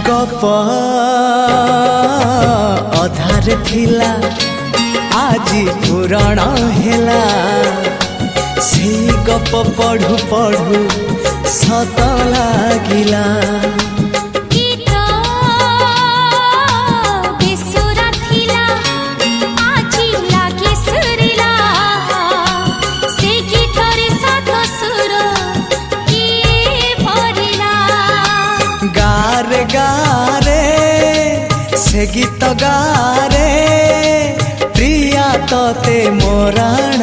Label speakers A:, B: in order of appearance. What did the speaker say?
A: गप अधार थिला आजी पुराण हेला से गप पढ़ु पढ़ु सत लागिला। गारे गारे से गीत गारे प्रिया तोते मोराण